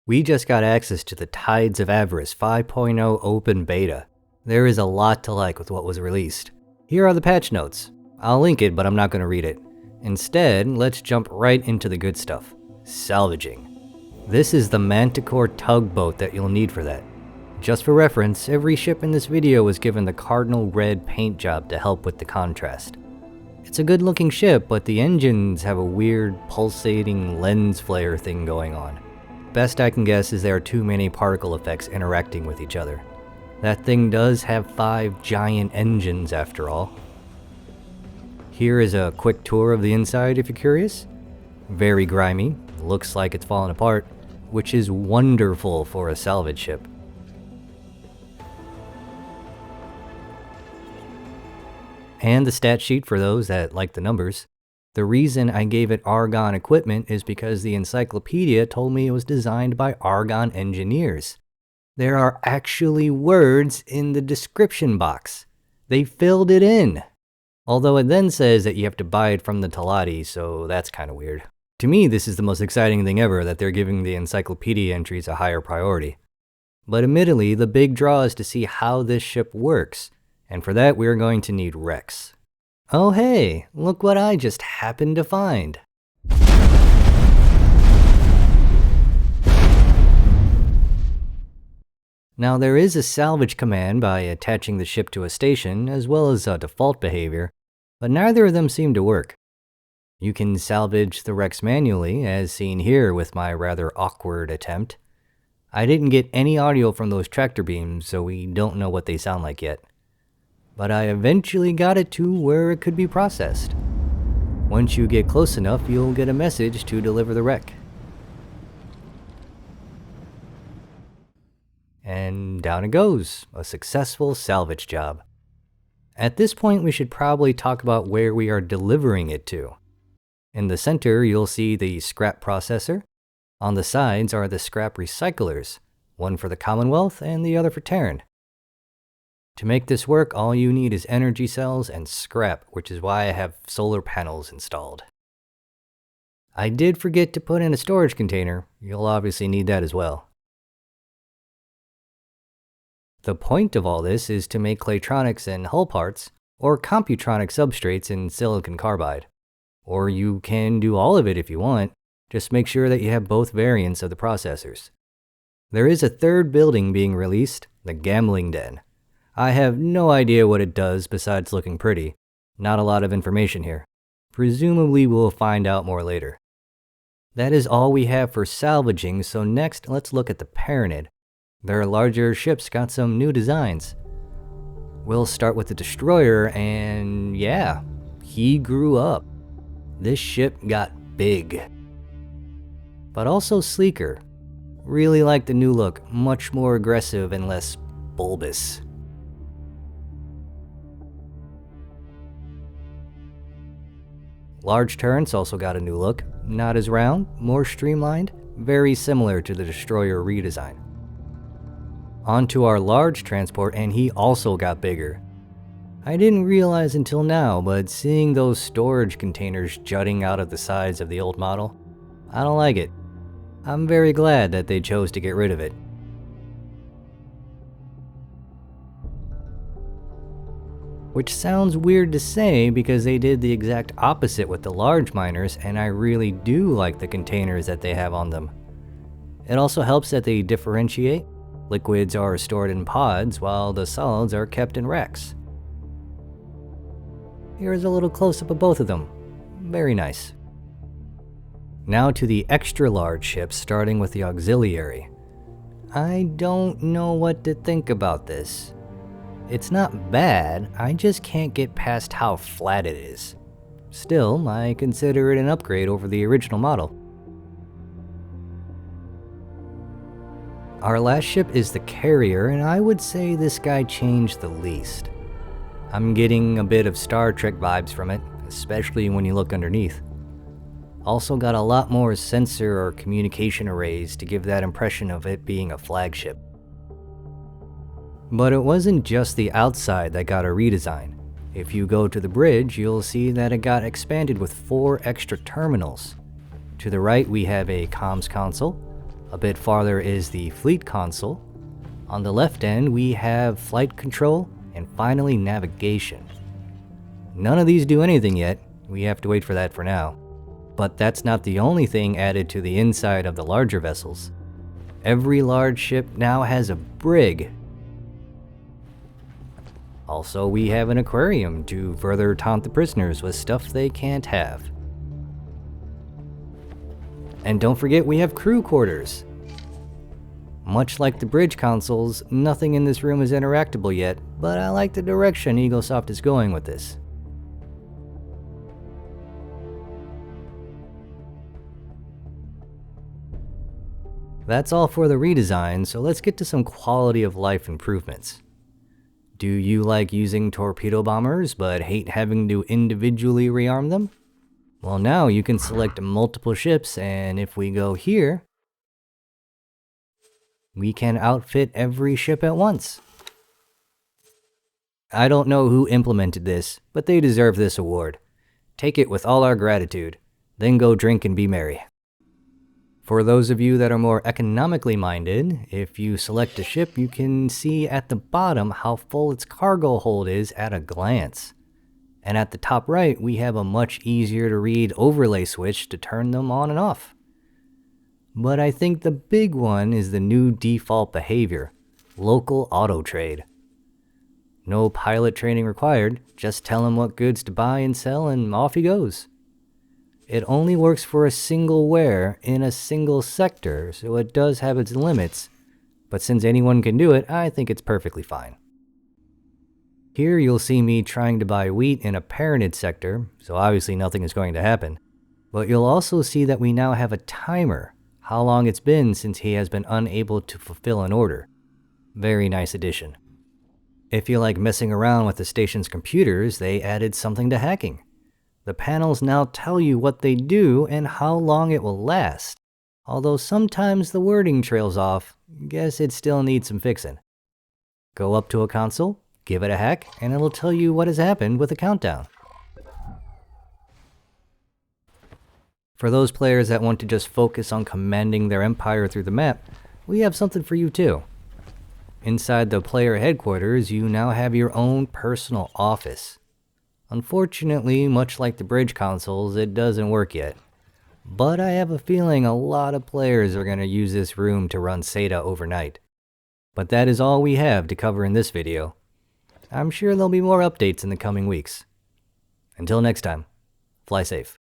We just got access to the Tides of Avarice 5.0 open beta. There is a lot to like with what was released. Here are the patch notes. I'll link it, but I'm not going to read it. Instead, let's jump right into the good stuff. Salvaging. This is the Manticore tugboat that you'll need for that. Just for reference, every ship in this video was given the cardinal red paint job to help with the contrast. It's a good looking ship, but the engines have a weird pulsating lens flare thing going on. Best I can guess is there are too many particle effects interacting with each other. That thing does have 5 giant engines after all. Here is a quick tour of the inside if you're curious. Very grimy, looks like it's fallen apart, which is wonderful for a salvage ship. And the stat sheet for those that like the numbers. The reason I gave it Argon equipment is because the encyclopedia told me it was designed by Argon engineers. There are actually words in the description box. They filled it in. Although it then says that you have to buy it from the Talati, so that's kind of weird. To me, this is the most exciting thing ever that they're giving the encyclopedia entries a higher priority. But admittedly, the big draw is to see how this ship works, and for that we're going to need Rex. Oh hey, look what I just happened to find. Now there is a salvage command by attaching the ship to a station, as well as a default behavior, but neither of them seem to work. You can salvage the Rex manually, as seen here with my rather awkward attempt. I didn't get any audio from those tractor beams, so we don't know what they sound like yet. But I eventually got it to where it could be processed. Once you get close enough, you'll get a message to deliver the wreck. And down it goes, a successful salvage job. At this point, we should probably talk about where we are delivering it to. In the center, you'll see the scrap processor. On the sides are the scrap recyclers, one for the Commonwealth and the other for Terran. To make this work, all you need is energy cells and scrap, which is why I have solar panels installed. I did forget to put in a storage container. You'll obviously need that as well. The point of all this is to make Claytronics and hull parts, or Computronic substrates in silicon carbide. Or you can do all of it if you want, just make sure that you have both variants of the processors. There is a third building being released, the Gambling Den. I have no idea what it does besides looking pretty. Not a lot of information here. Presumably we'll find out more later. That is all we have for salvaging, so next let's look at the Paranid. Their larger ships got some new designs. We'll start with the Destroyer, and yeah, he grew up. This ship got big. But also sleeker. Really like the new look, much more aggressive and less bulbous. Large turrets also got a new look, not as round, more streamlined, very similar to the Destroyer redesign. Onto our large transport, and he also got bigger. I didn't realize until now, but seeing those storage containers jutting out of the sides of the old model, I don't like it. I'm very glad that they chose to get rid of it. Which sounds weird to say because they did the exact opposite with the large miners, and I really do like the containers that they have on them. It also helps that they differentiate. Liquids are stored in pods while the solids are kept in racks. Here's a little close-up of both of them. Very nice. Now to the extra large ships, starting with the auxiliary. I don't know what to think about this. It's not bad, I just can't get past how flat it is. Still, I consider it an upgrade over the original model. Our last ship is the Carrier, and I would say this guy changed the least. I'm getting a bit of Star Trek vibes from it, especially when you look underneath. Also got a lot more sensor or communication arrays to give that impression of it being a flagship. But it wasn't just the outside that got a redesign. If you go to the bridge, you'll see that it got expanded with 4 extra terminals. To the right we have a comms console. A bit farther is the fleet console. On the left end, we have flight control and finally navigation. None of these do anything yet. We have to wait for that for now. But that's not the only thing added to the inside of the larger vessels. Every large ship now has a brig. Also, we have an aquarium to further taunt the prisoners with stuff they can't have. And don't forget, we have crew quarters. Much like the bridge consoles, nothing in this room is interactable yet, but I like the direction Eaglesoft is going with this. That's all for the redesign, so let's get to some quality of life improvements. Do you like using torpedo bombers but hate having to individually rearm them? Well, now you can select multiple ships, and if we go here, we can outfit every ship at once. I don't know who implemented this, but they deserve this award. Take it with all our gratitude, then go drink and be merry. For those of you that are more economically minded, if you select a ship, you can see at the bottom how full its cargo hold is at a glance. And at the top right, we have a much easier to read overlay switch to turn them on and off. But I think the big one is the new default behavior, local auto trade. No pilot training required, just tell him what goods to buy and sell and off he goes. It only works for a single wear in a single sector, so it does have its limits, but since anyone can do it, I think it's perfectly fine. Here you'll see me trying to buy wheat in a Paranid sector, so obviously nothing is going to happen. But you'll also see that we now have a timer, how long it's been since he has been unable to fulfill an order. Very nice addition. If you like messing around with the station's computers, they added something to hacking. The panels now tell you what they do and how long it will last. Although sometimes the wording trails off, guess it still needs some fixing. Go up to a console, give it a hack, and it'll tell you what has happened with a countdown. For those players that want to just focus on commanding their empire through the map, we have something for you too. Inside the player headquarters, you now have your own personal office. Unfortunately, much like the bridge consoles, it doesn't work yet. But I have a feeling a lot of players are going to use this room to run SATA overnight. But that is all we have to cover in this video. I'm sure there'll be more updates in the coming weeks. Until next time, fly safe.